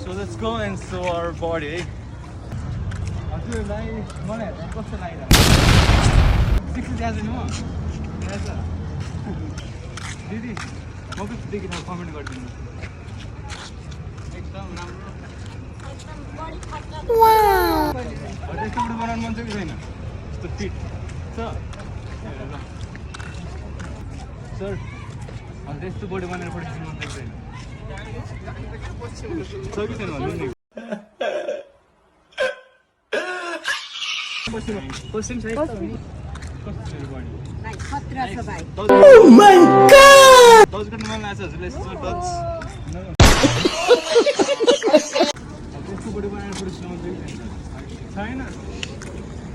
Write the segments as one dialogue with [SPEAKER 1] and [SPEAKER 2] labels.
[SPEAKER 1] So let's go and show our body. हजुरलाई मलाई कस्तो लागिरहेको 60 ज्यादा नि म दिदी म पनि देखिन कमेन्ट गरिदिनु एकदम राम्रो एकदम बडी खतरा वाउ यस्तो बडी बनाउन मन छ कि छैन यस्तो फिट छ ल सर अनि यस्तो बडी बनाएर फोटो खिच्नु मन छ कि छैन छ कि छैन भन्नु नि Posting side.
[SPEAKER 2] Like khatra cha bhai.
[SPEAKER 1] Oh my god. Dodge गर्न मन लाग्छ हजुरले यसो dodge. त्यसको बडी बनाएर फोटो खिच्नु मन छैन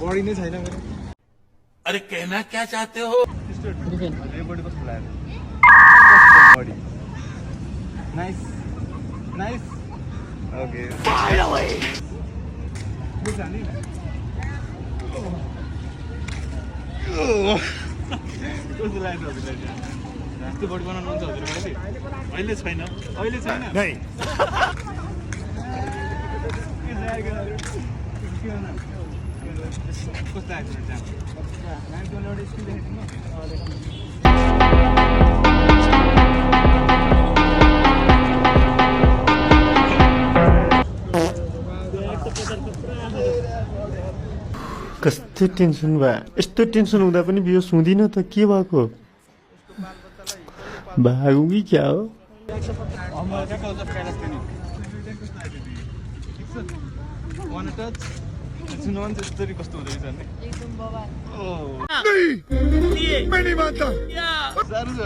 [SPEAKER 1] बडी नै छैन मेरो
[SPEAKER 3] अरे कहना क्या चाहते हो
[SPEAKER 1] यो बडी कस्तो लाग्यो बडी नाइस नाइस ओके फाइनली बुझानी कस्तो लाग्यो हजुरलाई यस्तो बडी बनाउनु हुन्छ हजुरले अहिले छैन अहिले छैन नै कस्तो लाग्यो
[SPEAKER 4] कस्तो टेन्सन भयो यस्तो टेन्सन हुँदा पनि बियो सुँदिन त के भएको भागु कि क्या हो
[SPEAKER 1] कस्तो हुँदैछ नि
[SPEAKER 2] Ekdam baba.
[SPEAKER 3] मैं नहीं मानता
[SPEAKER 1] साह्रो छ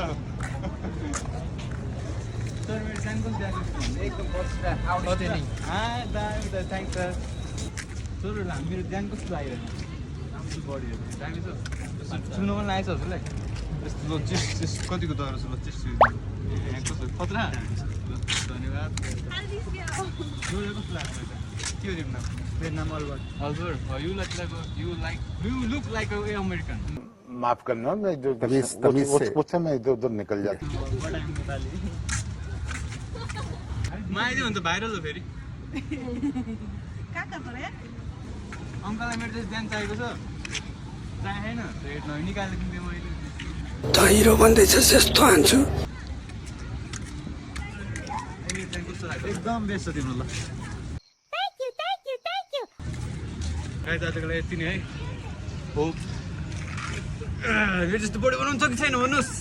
[SPEAKER 1] सर मेरो स्याम्पल दिएको एकदम बस्दा आउँदै नि थ्याङ्क सर सरहरूलाई मेरो ध्यान कस्तो लागिरहेको राम्रो बडीहरू दामी छ सुन्नु मन लागेको छ हजुरलाई यस्तो ल चेस्ट कतिको दर छ ल चेस्ट कस्तो खतरा धन्यवाद कस्तो लाग्छ के हो तिम्रो नाम मेरो नाम अल्बर्ट हजुर you look like a American
[SPEAKER 5] माफ करना मैं जो उससे मैं इधर उधर निकल जाता हूँ
[SPEAKER 1] माइदियो भने त भाइरल हो फेरि
[SPEAKER 2] Kaka pare?
[SPEAKER 1] अङ्कललाई मेरो चाहिँ ध्यान चाहिएको छ चाहिएन रेट निकालेको थिएँ मैले
[SPEAKER 3] हिरो भन्दैछस् यस्तो हान्छु
[SPEAKER 1] कस्तो लाग्छ एकदम बेस्ट छ तिम्रो ल गाइस आजको लागि यति नै है हो मेरो जस्तो बडी बनाउनु छ कि छैन भन्नुहोस्